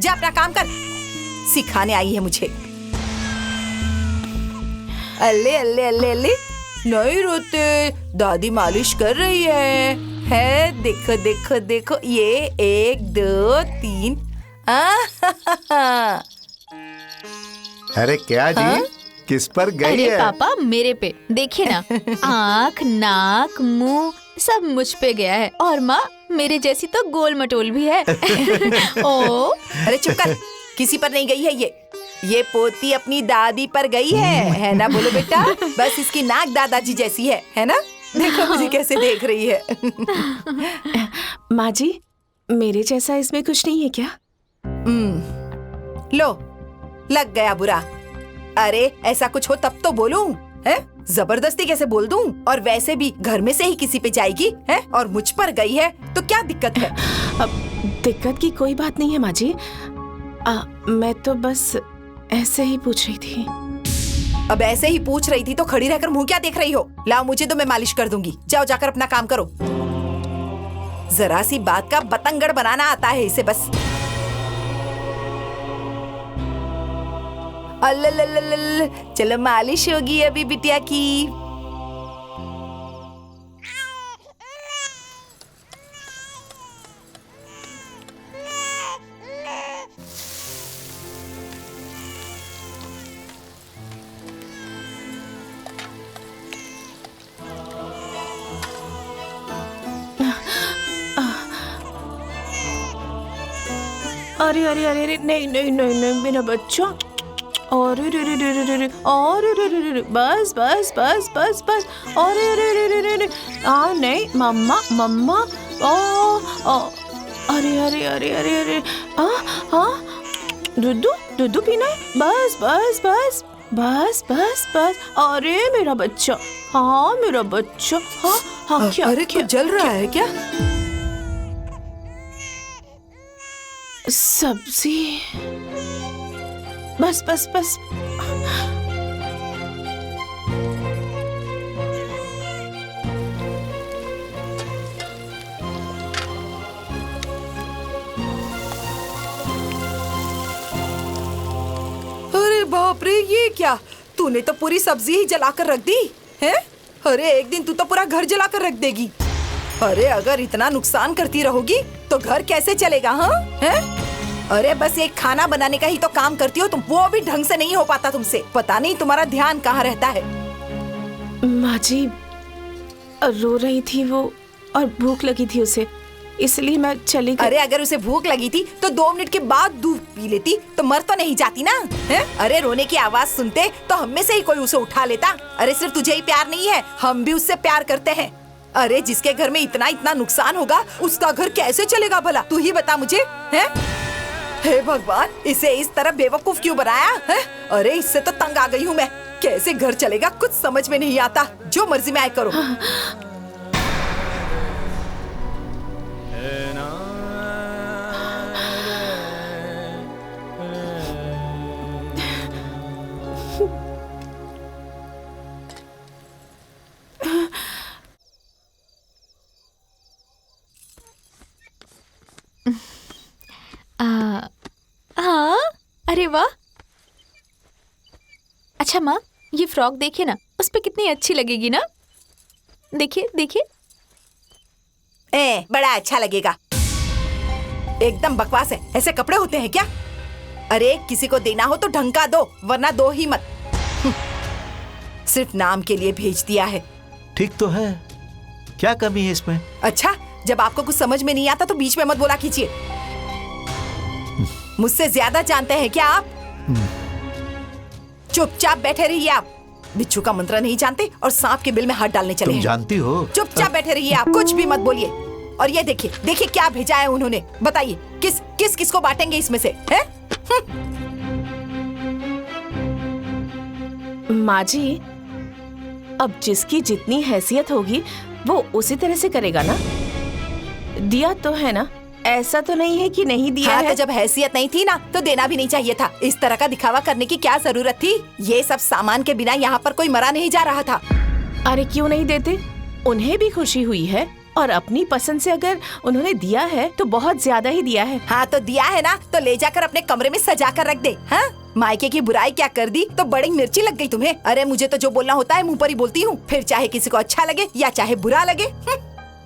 जा अपना काम कर। सिखाने आई है मुझे। अल्ले अल्ले अल्ले अल्ले, नहीं रोते, दादी मालिश कर रही है। देखो देखो देखो, ये 1 2 3। अरे क्या जी? हाँ? किस पर गई अरे है? पापा मेरे पे देखिए ना, आँख नाक मुंह सब मुझ पे गया है। और माँ मेरे जैसी तो गोल मटोल भी है। ओ अरे चुप कर, किसी पर नहीं गई है ये पोती अपनी दादी पर गई है ना? बोलो बेटा, बस इसकी नाक दादाजी जैसी है ना? देखो मुझे कैसे देख रही है। माँ जी, मेरे जैसा इसमें कुछ नहीं है क्या? लो, लग गया बुरा। अरे ऐसा कुछ हो तब तो बोलूं, है? जबरदस्ती कैसे बोल दूं? और वैसे भी घर में से ही किसी पे जाएगी है, और मुझ पर गई है तो क्या दिक्कत है? अब दिक्कत की कोई बात नहीं है माँ जी। मैं तो बस ऐसे ही पूछ रही थी। अब ऐसे ही पूछ रही थी तो खड़ी रहकर मुंह क्या देख रही हो? लाओ मुझे, तो मैं मालिश कर दूंगी। जाओ जाकर अपना काम करो। जरा सी बात का बतंगड़ बनाना आता है इसे बस। अल्लल्लल्लल्ल, चलो मालिश होगी अभी बिटिया की। अरे अरे अरे अरे, नहीं नहीं नहीं नहीं मेरा बच्चा। अरे रे रे रे रे रे रे, अरे रे रे रे रे, बस बस बस बस बस। अरे रे रे रे रे रे, नहीं मम्मा मम्मा। अरे अरे अरे अरे अरे, दूध दूध पीना है? बस बस बस बस बस बस। अरे मेरा बच्चा, हाँ मेरा बच्चा, हाँ हाँ। क्या अरे क्या जल रहा है क्या? सब्जी, बस बस बस। अरे बाप रे, ये क्या? तूने तो पूरी सब्जी ही जलाकर रख दी है? अरे एक दिन तू तो पूरा घर जलाकर रख देगी। अरे अगर इतना नुकसान करती रहोगी तो घर कैसे चलेगा? हाँ है? अरे बस एक खाना बनाने का ही तो काम करती हो तुम, वो भी ढंग से नहीं हो पाता तुमसे। पता नहीं तुम्हारा ध्यान कहाँ रहता है। माँ जी रो रही थी वो, और भूख लगी थी उसे, इसलिए मैं चली गई। अरे अगर उसे भूख लगी थी तो 2 मिनट के बाद दूध पी लेती तो मर तो नहीं जाती ना, है? अरे रोने की आवाज सुनते तो हम में से ही कोई उसे उठा लेता। अरे सिर्फ तुझे ही प्यार नहीं है, हम भी उससे प्यार करते हैं। अरे जिसके घर में इतना इतना नुकसान होगा उसका घर कैसे चलेगा भला? तू ही बता मुझे, है? हे भगवान, इसे इस तरह बेवकूफ क्यों बनाया है? अरे इससे तो तंग आ गई हूँ मैं। कैसे घर चलेगा कुछ समझ में नहीं आता। जो मर्जी में आए करो। हाँ, अरे वाह। अच्छा माँ, ये फ्रॉक देखिए ना, उस पे कितनी अच्छी लगेगी ना। देखिए देखिए। बड़ा अच्छा लगेगा। एकदम बकवास है, ऐसे कपड़े होते हैं क्या? अरे किसी को देना हो तो ढंग का दो, वरना दो ही मत। सिर्फ नाम के लिए भेज दिया है। ठीक तो है, क्या कमी है इसमें? अच्छा, जब आपको कुछ समझ में नहीं आता तो बीच में मत बोला कीजिए। मुझसे ज्यादा जानते हैं क्या आप? चुपचाप बैठे रहिए आप। बिच्छू का मंत्र नहीं जानते और सांप के बिल में हाथ डालने चले तुम हैं। जानती हो? चुपचाप बैठे रहिए आप, कुछ भी मत बोलिए। और ये देखिए देखिए क्या भेजा है उन्होंने। बताइए किस किस को बांटेंगे इसमें से, है? माँ जी, अब जिसकी जितनी हैसियत होगी वो उसी तरह से करेगा ना। दिया तो है ना, ऐसा तो नहीं है कि नहीं दिया हाँ, है। तो जब हैसियत नहीं थी ना तो देना भी नहीं चाहिए था। इस तरह का दिखावा करने की क्या जरूरत थी? ये सब सामान के बिना यहाँ पर कोई मरा नहीं जा रहा था। अरे क्यों नहीं देते? उन्हें भी खुशी हुई है, और अपनी पसंद से अगर उन्होंने दिया है तो बहुत ज्यादा ही दिया है। हाँ तो दिया है ना, तो ले जाकर अपने कमरे में सजा कर रख दे। हाँ, मायके की बुराई क्या कर दी तो बड़ी मिर्ची लग गई तुम्हें। अरे मुझे तो जो बोलना होता है मुंह पर ही बोलती हूँ, फिर चाहे किसी को अच्छा लगे या चाहे बुरा लगे।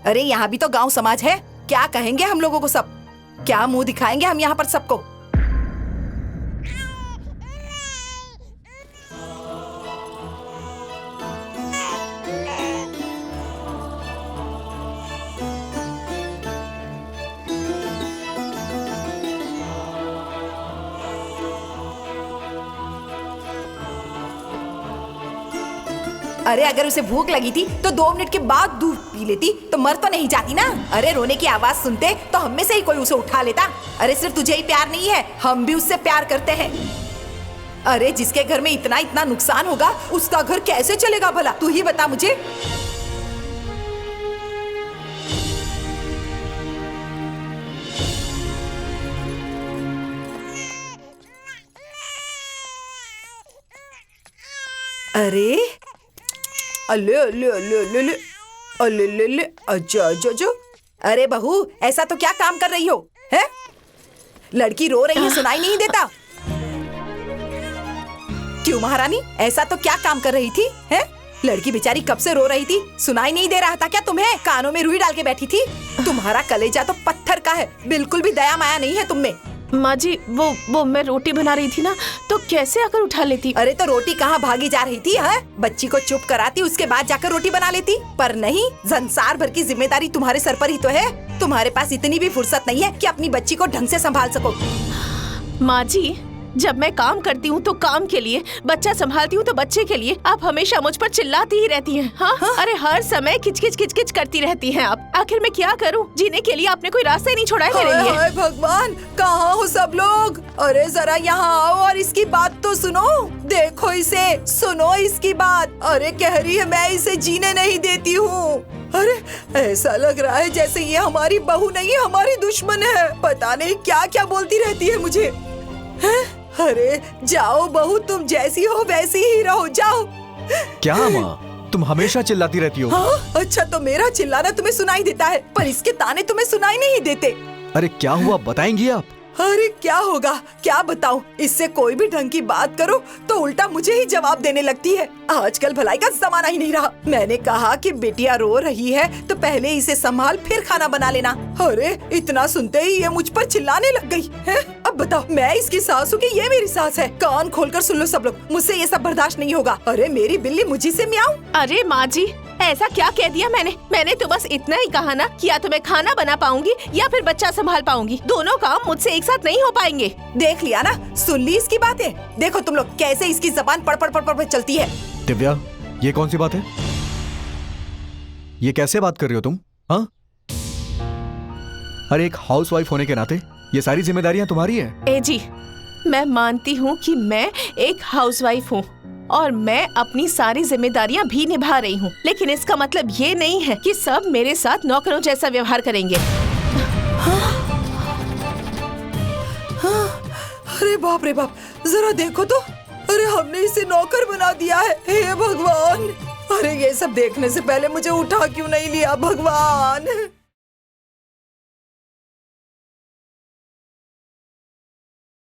अरे यहाँ भी तो गाँव समाज है, क्या कहेंगे हम लोगों को सब, क्या मुँह दिखाएंगे हम यहाँ पर सबको। अरे अगर उसे भूख लगी थी तो 2 मिनट के बाद दूध पी लेती तो मर तो नहीं जाती ना। अरे रोने की आवाज सुनते तो हम में से ही कोई उसे उठा लेता। अरे सिर्फ तुझे ही प्यार नहीं है, हम भी उससे प्यार करते हैं। अरे जिसके घर में इतना इतना नुकसान होगा उसका घर कैसे चलेगा भला, तू ही बता मुझे। अरे अले अले अले अले अले अले अले अले अच्छा अच्छा अच्छा। अरे बहू ऐसा तो क्या काम कर रही हो है? लड़की रो रही है, सुनाई नहीं देता? क्यों महारानी, ऐसा तो क्या काम कर रही थी है? लड़की बेचारी कब से रो रही थी, सुनाई नहीं दे रहा था क्या तुम्हें? कानों में रुई डाल के बैठी थी। तुम्हारा कलेजा तो पत्थर का है, बिल्कुल भी दया माया नहीं है तुम में। माँ जी वो मैं रोटी बना रही थी ना, तो कैसे आकर उठा लेती। अरे तो रोटी कहाँ भागी जा रही थी है? बच्ची को चुप कराती, उसके बाद जाकर रोटी बना लेती। पर नहीं, संसार भर की जिम्मेदारी तुम्हारे सर पर ही तो है। तुम्हारे पास इतनी भी फुर्सत नहीं है कि अपनी बच्ची को ढंग से संभाल सको। माँ जी जब मैं काम करती हूँ तो काम के लिए, बच्चा संभालती हूँ तो बच्चे के लिए। आप हमेशा मुझ पर चिल्लाती ही रहती हैं। हाँ? अरे हर समय किचकिच किचकिच करती रहती हैं आप। आखिर मैं क्या करूँ? जीने के लिए आपने कोई रास्ता ही नहीं छोड़ा है मेरे लिए। हाय भगवान, कहाँ हो सब लोग? अरे जरा यहाँ आओ और इसकी बात तो सुनो। देखो इसे, सुनो इसकी बात। अरे कह रही है मैं इसे जीने नहीं देती हूँ। अरे ऐसा लग रहा है जैसे ये हमारी बहू नहीं हमारी दुश्मन है। पता नहीं क्या क्या बोलती रहती है मुझे। अरे जाओ बहू, तुम जैसी हो वैसी ही रहो, जाओ। क्या माँ, तुम हमेशा चिल्लाती रहती हो। हाँ? अच्छा तो मेरा चिल्लाना तुम्हें सुनाई देता है, पर इसके ताने तुम्हें सुनाई नहीं देते। अरे क्या हुआ, बताएंगी आप? अरे क्या होगा, क्या बताऊं? इससे कोई भी ढंग की बात करो तो उल्टा मुझे ही जवाब देने लगती है। आजकल भलाई का जमाना ही नहीं रहा। मैंने कहा कि बिटिया रो रही है तो पहले इसे संभाल फिर खाना बना लेना। अरे इतना सुनते ही ये मुझ पर चिल्लाने लग गई है। अब बताओ, मैं इसकी सास हूँ कि ये मेरी सास है? कान खोलकर सुन लो सब लोग, मुझसे ये सब बर्दाश्त नहीं होगा। अरे मेरी बिल्ली मुझी से म्याऊं। अरे माँ जी ऐसा क्या कह दिया मैंने तो बस इतना ही कहा ना कि या तो मैं खाना बना पाऊंगी या फिर बच्चा संभाल पाऊंगी। दोनों काम मुझसे एक साथ नहीं हो पाएंगे। देख लिया ना, सुन ली इसकी बातें। देखो तुम लोग कैसे इसकी जबान पड़ पड़ पड़ पड़ चलती है। दिव्या, ये कौन सी बात है? ये कैसे बात कर रही हो तुम? हाँ? अरे एक हाउसवाइफ होने के नाते ये सारी जिम्मेदारियां तुम्हारी है। ए जी, मैं मानती हूँ कि मैं एक हाउसवाइफ हूँ और मैं अपनी सारी जिम्मेदारियां भी निभा रही हूँ, लेकिन इसका मतलब ये नहीं है कि सब मेरे साथ नौकरों जैसा व्यवहार करेंगे। अरे बाप रे बाप, जरा देखो तो। अरे हमने इसे नौकर बना दिया है। हे भगवान, अरे ये सब देखने से पहले मुझे उठा क्यों नहीं लिया भगवान।